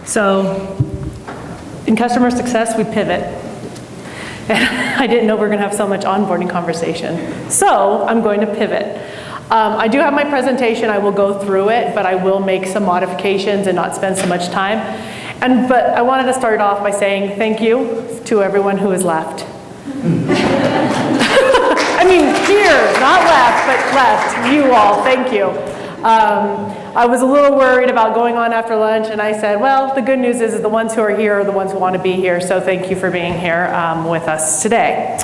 So in customer success, we pivot. And I didn't know we were going to have so much onboarding conversation. So I'm going to pivot. I do have my presentation. I will go through it, but I will make some modifications and not spend so much time. But I wanted to start off by saying thank you to everyone who has left. I mean, here, not left, but left. You all, thank you. I was a little worried about going on after lunch, and I said, well, the good news is the ones who are here are the ones who want to be here, so thank you for being here with us today.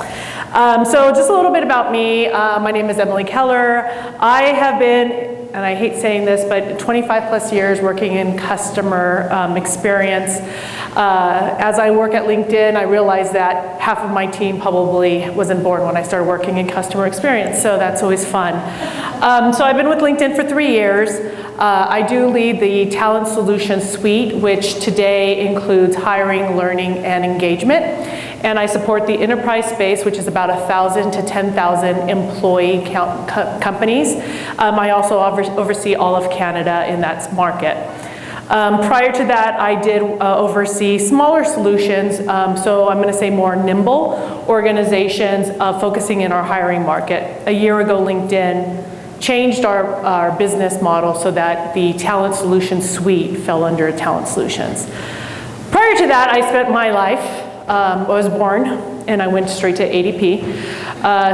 So just a little bit about me. My name is Emily Keller. I have been, and I hate saying this, but 25 plus years working in customer experience. As I work at LinkedIn, I realized that half of my team probably wasn't born when I started working in customer experience, so that's always fun. So I've been with LinkedIn for 3 years. I do lead the Talent Solutions Suite, which today includes hiring, learning, and engagement. And I support the enterprise space, which is about 1,000 to 10,000 employee companies. I also oversee all of Canada in that market. Prior to that, I did oversee smaller solutions, so I'm going to say more nimble organizations focusing in our hiring market. A year ago, LinkedIn changed our business model so that the Talent Solutions Suite fell under Talent Solutions. Prior to that, I spent my life, I was born and I went straight to ADP.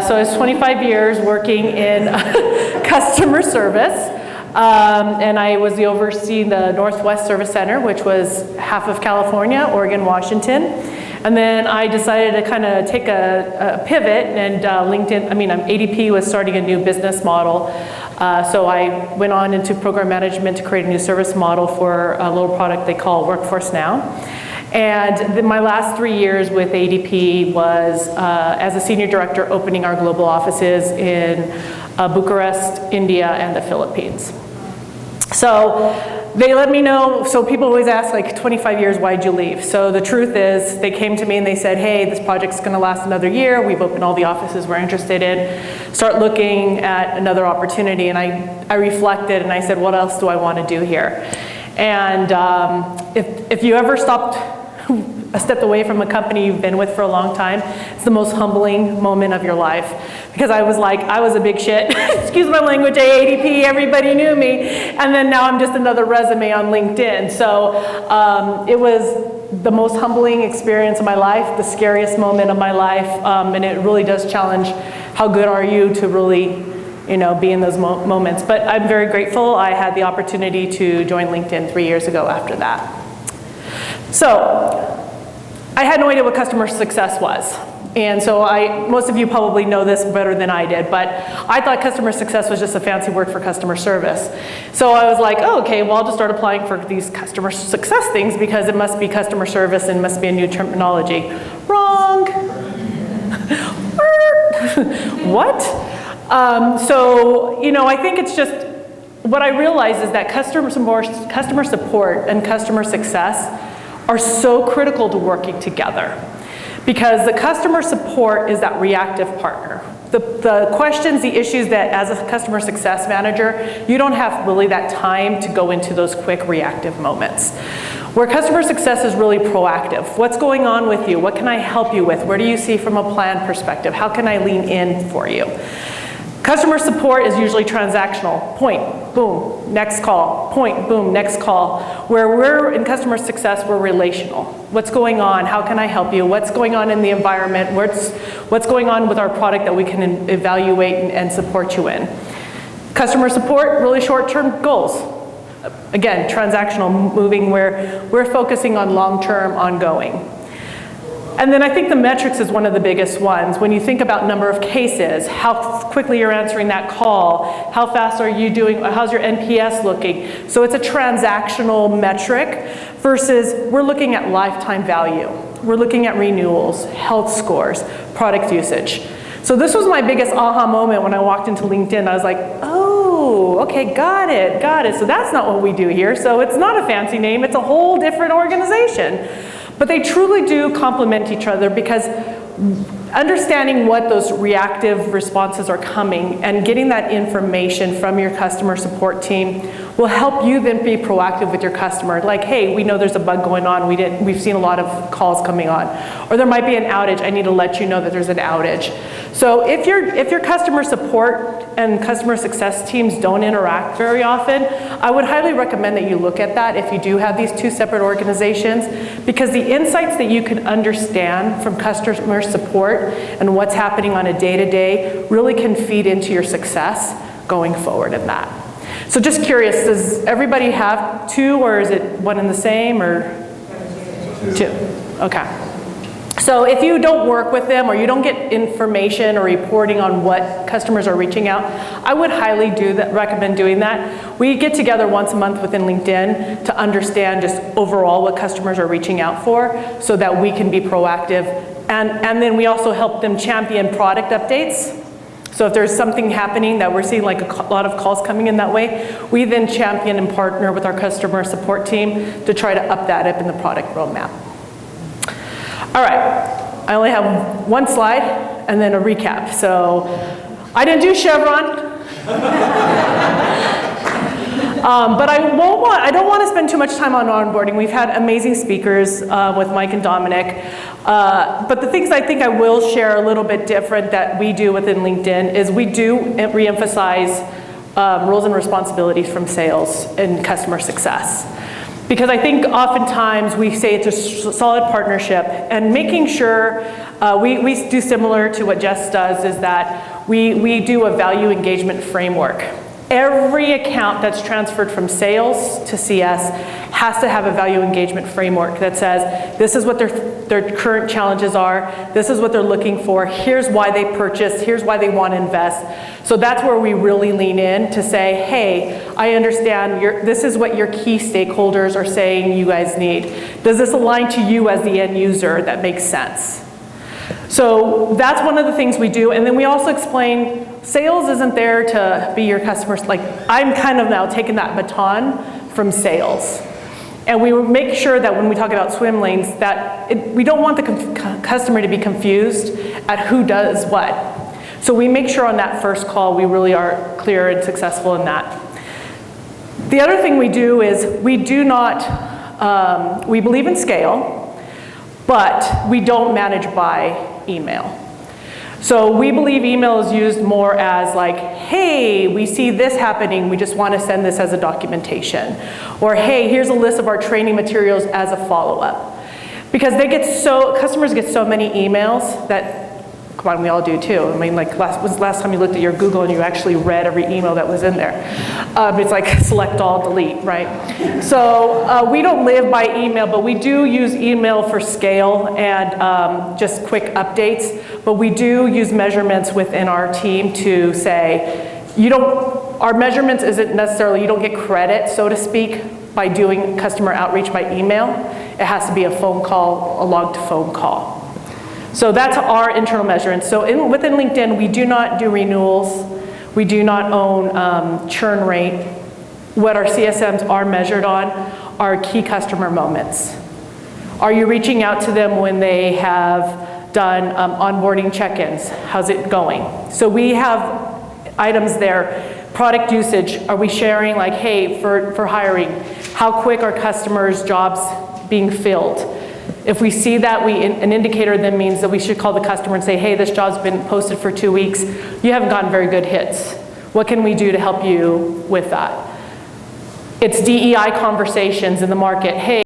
So I was 25 years working in customer service. And I was overseeing the Northwest Service Center, which was half of California, Oregon, Washington. And then I decided to kind of take a pivot, and ADP was starting a new business model. So I went on into program management to create a new service model for a little product they call Workforce Now. And my last 3 years with ADP was as a senior director opening our global offices in Bucharest, India, and the Philippines. So they let me know, so people always ask, like, 25 years, why'd you leave? So the truth is, they came to me and they said, hey, this project's gonna last another year, we've opened all the offices we're interested in, start looking at another opportunity. And I reflected and I said, what else do I wanna do here? And if you ever stepped away from a company you've been with for a long time, it's the most humbling moment of your life. Because I was like, I was a big shit, excuse my language, ADP, everybody knew me, and then now I'm just another resume on LinkedIn. So it was the most humbling experience of my life, the scariest moment of my life, and it really does challenge how good are you to really be in those moments. But I'm very grateful I had the opportunity to join LinkedIn 3 years ago after that. So I had no idea what customer success was. And so most of you probably know this better than I did, but I thought customer success was just a fancy word for customer service. So I was like, oh, okay, well, I'll just start applying for these customer success things because it must be customer service and must be a new terminology. Wrong. What? So, I think it's just, what I realized is that customer support and customer success are so critical to working together. Because the customer support is that reactive partner. The questions, the issues that as a customer success manager, you don't have really that time to go into those quick reactive moments. Where customer success is really proactive. What's going on with you? What can I help you with? Where do you see from a plan perspective? How can I lean in for you? Customer support is usually transactional. Point, boom, next call. Point, boom, next call. Where we're in customer success, we're relational. What's going on? How can I help you? What's going on in the environment? What's going on with our product that we can evaluate and support you in? Customer support, really short-term goals. Again, transactional, moving where we're focusing on long-term, ongoing. And then I think the metrics is one of the biggest ones. When you think about number of cases, how quickly you're answering that call, how fast are you doing, how's your NPS looking? So it's a transactional metric versus we're looking at lifetime value. We're looking at renewals, health scores, product usage. So this was my biggest aha moment when I walked into LinkedIn. I was like, oh, okay, got it. So that's not what we do here. So it's not a fancy name, it's a whole different organization. But they truly do complement each other because understanding what those reactive responses are coming and getting that information from your customer support team will help you then be proactive with your customer. Like, hey, we know there's a bug going on. We've seen a lot of calls coming on. Or there might be an outage. I need to let you know that there's an outage. So if your customer support and customer success teams don't interact very often, I would highly recommend that you look at that if you do have these two separate organizations, because the insights that you can understand from customer support and what's happening on a day-to-day really can feed into your success going forward in that. So just curious, does everybody have two, or is it one and the same, or two? Okay. So if you don't work with them or you don't get information or reporting on what customers are reaching out, I would highly recommend doing that. We get together once a month within LinkedIn to understand just overall what customers are reaching out for so that we can be proactive. And then we also help them champion product updates. So if there's something happening that we're seeing, like a lot of calls coming in that way, we then champion and partner with our customer support team to try to up that up in the product roadmap. All right, I only have one slide and then a recap. So I didn't do Chevron. But I don't want to spend too much time on onboarding. We've had amazing speakers with Mike and Dominic. But the things I think I will share a little bit different that we do within LinkedIn is we do reemphasize roles and responsibilities from sales and customer success. Because I think oftentimes we say it's a solid partnership, and making sure we do similar to what Jess does is that we do a value engagement framework. Every account that's transferred from sales to CS has to have a value engagement framework that says this is what their current challenges are, this is what they're looking for, here's why they purchased, here's why they want to invest. So that's where we really lean in to say, hey, I understand this is what your key stakeholders are saying you guys need. Does this align to you as the end user that makes sense? So that's one of the things we do. And then we also explain sales isn't there to be your customers. Like, I'm kind of now taking that baton from sales. And we make sure that when we talk about swim lanes, that we don't want the customer to be confused at who does what. So we make sure on that first call we really are clear and successful in that. The other thing we do is we believe in scale, but we don't manage by email. So we believe email is used more as like, hey, we see this happening, we just want to send this as a documentation. Or hey, here's a list of our training materials as a follow-up. Because customers get so many emails that, come on, we all do too. I mean, like, when's the last time you looked at your Google and you actually read every email that was in there? It's like select all, delete, right? So we don't live by email, but we do use email for scale and just quick updates. But we do use measurements within our team to say, our measurements isn't necessarily, you don't get credit, so to speak, by doing customer outreach by email. It has to be a phone call, a logged phone call. So that's our internal measurements. So within LinkedIn, we do not do renewals. We do not own churn rate. What our CSMs are measured on are key customer moments. Are you reaching out to them when they have done onboarding check-ins? How's it going? So we have items there. Product usage, are we sharing like, hey, for hiring, how quick are customers' jobs being filled? If we see that, an indicator then means that we should call the customer and say, hey, this job's been posted for 2 weeks. You haven't gotten very good hits. What can we do to help you with that? It's DEI conversations in the market. Hey,